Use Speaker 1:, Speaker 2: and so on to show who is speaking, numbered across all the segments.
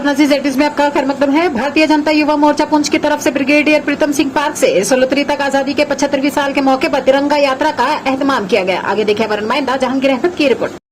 Speaker 1: Nazi जेटिस में आपका खैर मकदम है। भारतीय जनता युवा मोर्चा पुंछ की तरफ से ब्रिगेडियर प्रीतम सिंह पार्क से 16 तक आजादी के 75वीं साल के मौके पर तिरंगा यात्रा का एहतमाम किया गया। आगे देखिए हमारे नुमाइंदा जहांगीर अहमद की रिपोर्ट।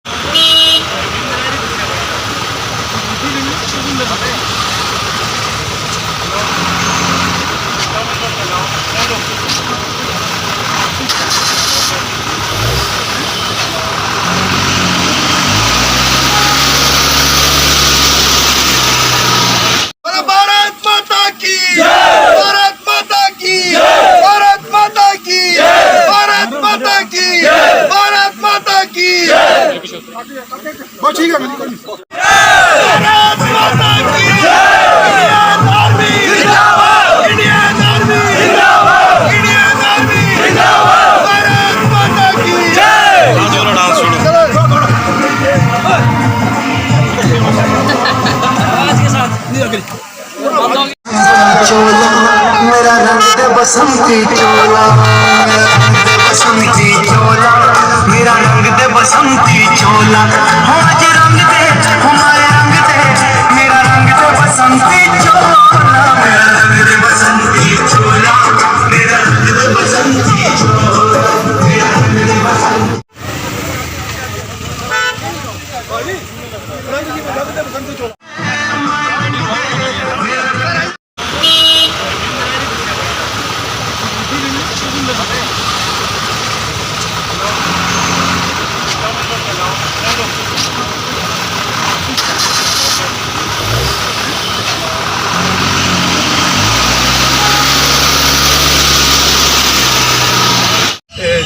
Speaker 2: चोला मेरा रंग बसंती चोला, बसंती चोला मेरा रंग दे बसंती चोला। हो आज रंग दे हमारे रंग दे मेरा रंग दे बसंती चोला, मेरा रंग दे बसंती चोला, मेरा रंग दे बसंती चोला, मेरा रंग दे बसंती चोला।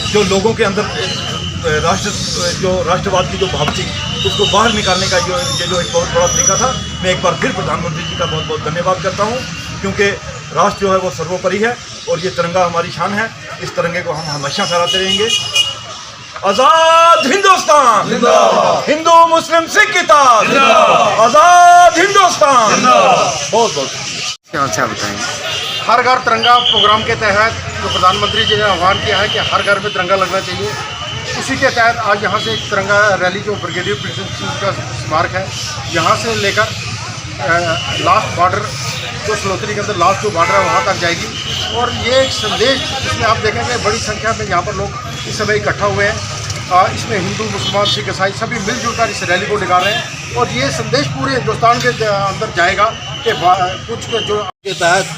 Speaker 3: जो लोगों के अंदर राष्ट्रवाद की जो भाव थी उसको बाहर निकालने का ये जो एक बहुत बड़ा तरीका था। मैं एक बार फिर प्रधानमंत्री जी का बहुत बहुत धन्यवाद करता हूँ, क्योंकि राष्ट्र जो है वो सर्वोपरि है और ये तिरंगा हमारी शान है। इस तिरंगे को हम हमेशा फहराते रहेंगे। आजाद हिंदुस्तान, हिंदू मुस्लिम सिख की ताज, आजाद हिंदुस्तान। बहुत बहुत
Speaker 4: अच्छा बताएं।
Speaker 5: हर घर तिरंगा प्रोग्राम के तहत जो प्रधानमंत्री जी ने आह्वान किया है कि हर घर में तिरंगा लगना चाहिए, उसी के तहत आज यहाँ से एक तिरंगा रैली जो ब्रिगेडियर प्रीतम सिंह का स्मारक है, यहाँ से लेकर लास्ट बॉर्डर जो सलोत्री के अंदर लास्ट जो बॉर्डर है वहाँ तक जाएगी। और ये एक संदेश जिसमें आप देखेंगे बड़ी संख्या में यहाँ पर लोग इस समय इकट्ठा हुए हैं। इसमें हिंदू मुसलमान सिख ईसाई सभी मिलजुल कर इस रैली को निकाल रहे हैं और ये संदेश पूरे हिंदुस्तान के अंदर जाएगा कि कुछ जो
Speaker 6: के तहत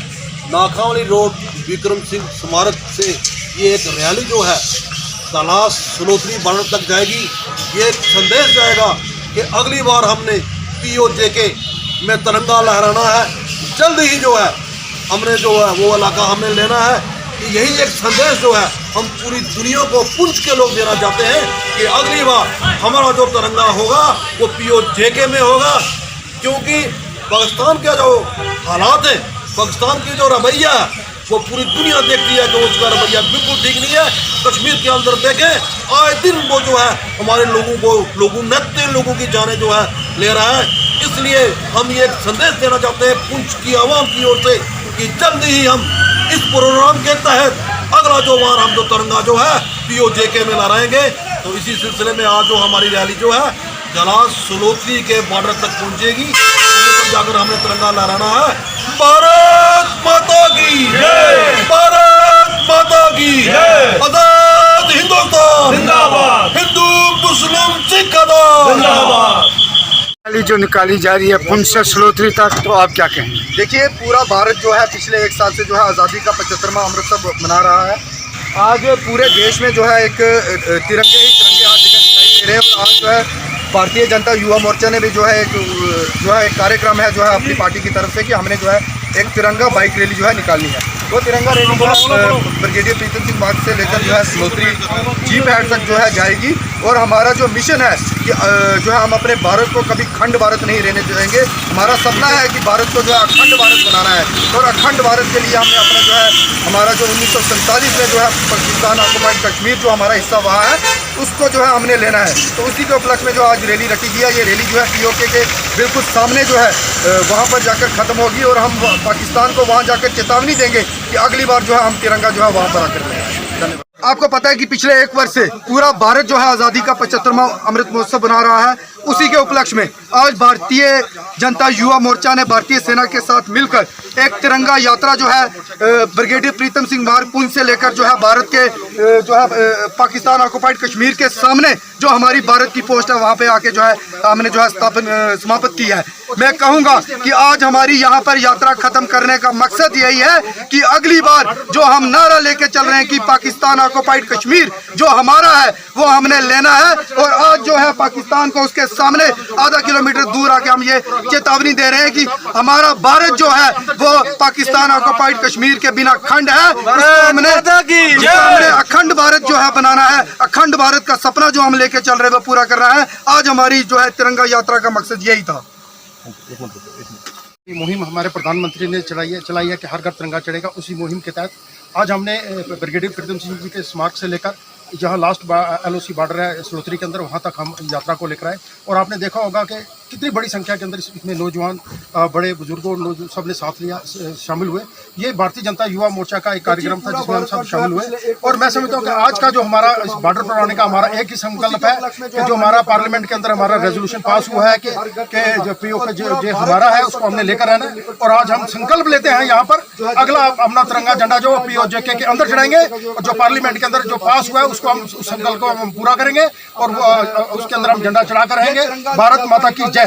Speaker 6: नाखावाली रोड विक्रम सिंह स्मारक से ये एक रैली जो है तलाश सलोत्री बॉर्डर तक जाएगी। ये एक संदेश जाएगा कि अगली बार हमने POJK में तिरंगा लहराना है। जल्द ही जो है हमने जो है वो इलाका हमने लेना है। कि यही एक संदेश जो है हम पूरी दुनिया को पुंछ के लोग देना चाहते हैं कि अगली बार हमारा जो तिरंगा होगा वो POJK में होगा, क्योंकि पाकिस्तान के जो हालात हैं, पाकिस्तान की जो रवैया है वो पूरी दुनिया देखती है कि उसका रवैया बिल्कुल ठीक नहीं है। कश्मीर के अंदर देखें आए दिन वो जो है हमारे निहत्थे लोगों की जाने जो है ले रहा है। इसलिए हम ये एक संदेश देना चाहते हैं पुंछ की आवाम की ओर से कि जल्द ही हम इस प्रोग्राम के तहत अगला जो बार हम जो तिरंगा जो है POJK में लहराएंगे। तो इसी सिलसिले में आज जो हमारी रैली जो है जलास सलोत्री के बॉर्डर तक पहुंचेगी। तो जाकर हमने तिरंगा लहराना है। भारत माता की जय, भारत माता की जय, आजाद हिंदुस्तान जिंदाबाद, हिंदू मुस्लिम सिख जिंदाबाद।
Speaker 4: रैली जो निकाली जा रही है पुंछ से सलोत्री तक, तो आप क्या कहें?
Speaker 5: देखिए पूरा भारत जो है पिछले एक साल से जो है आज़ादी का 75वां अमृतसर मना रहा है। आज पूरे देश में जो है एक तिरंगे ही तिरंगे आज जगह दिखाई दे रहे हैं। और आज जो है भारतीय जनता युवा मोर्चा ने भी जो है एक कार्यक्रम है जो है अपनी पार्टी की तरफ से कि हमने जो है एक तिरंगा बाइक रैली जो है निकालनी है। वो तिरंगा रैली जो है ब्रिगेडियर प्रीतम सिंह मार्ग से लेकर जो है सलोत्री जीप हेड तक जो है जाएगी। और हमारा जो मिशन है कि जो है हम अपने भारत को कभी खंड भारत नहीं रहने देंगे। हमारा सपना है कि भारत को जो है अखंड भारत बनाना है। और अखंड भारत के लिए हमने अपना जो है हमारा जो 1947 में जो है पाकिस्तान ऑक्युपाइड कश्मीर जो हमारा हिस्सा वहाँ है उसको जो है हमने लेना है। तो उसी के उपलक्ष्य में जो आज रैली रखी गई है, ये रैली जो है POK के बिल्कुल सामने जो है वहाँ पर जाकर ख़त्म होगी। और हम पाकिस्तान को वहाँ जाकर चेतावनी देंगे कि अगली बार जो है हम तिरंगा जो है वहाँ पर आकर लेंगे।
Speaker 3: धन्यवाद।
Speaker 5: आपको पता है कि पिछले एक वर्ष से पूरा भारत जो है आज़ादी का 75वां अमृत महोत्सव बना रहा है। उसी के उपलक्ष्य में आज भारतीय जनता युवा मोर्चा ने भारतीय सेना के साथ मिलकर एक तिरंगा यात्रा जो है ब्रिगेडियर प्रीतम सिंह मार्ग पुंछ से लेकर जो है भारत के जो है पाकिस्तान ऑक्युपाइड कश्मीर के सामने जो हमारी भारत की पोस्ट है वहाँ पे आके जो है हमने जो है समाप्त की है। मैं कहूँगा कि आज हमारी यहाँ पर यात्रा खत्म करने का मकसद यही है कि अगली बार जो हम नारा लेके चल रहे हैं कि पाकिस्तान ऑक्युपाइड कश्मीर जो हमारा है वो हमने लेना है। और आज जो है पाकिस्तान को उसके सामने आधा किलोमीटर दूर आके हम ये चेतावनी दे रहे हैं कि हमारा भारत जो है वो पाकिस्तान ऑक्युपाइड कश्मीर के बिना खंड है। हमने अखंड भारत जो है बनाना है। अखंड भारत का सपना जो हम लेके चल रहे हैं वो पूरा करना है। आज हमारी जो है तिरंगा यात्रा का मकसद यही था।
Speaker 7: मुहिम हमारे प्रधानमंत्री ने चलाई है कि हर घर तिरंगा चढ़ेगा। उसी मुहिम के तहत आज हमने ब्रिगेडियर प्रीतम सिंह जी के स्मारक से लेकर जहाँ लास्ट LOC बॉर्डर है सलोत्री के अंदर वहाँ तक हम यात्रा को लेकर आए। और आपने देखा होगा कि कितनी बड़ी संख्या के अंदर इसमें नौजवान बड़े बुजुर्गों सब ने साथ लिया, शामिल हुए। ये भारतीय जनता युवा मोर्चा का एक कार्यक्रम था जिसमें हम सब शामिल हुए। और मैं समझता हूँ कि आज का जो हमारा इस बॉर्डर पर आने का हमारा एक ही संकल्प है कि जो हमारा पार्लियामेंट के अंदर हमारा रेजोल्यूशन पास हुआ है कि जो POK जो हमारा है उसको हमने लेकर आना। और आज हम संकल्प लेते हैं यहाँ पर अगला अपना तिरंगा झंडा जो POK के अंदर चढ़ाएंगे और जो पार्लियामेंट के अंदर जो पास हुआ है उसको हम उस संकल्प को हम पूरा करेंगे और उसके अंदर हम झंडा चढ़ा कर रहेंगे। भारत माता की जय।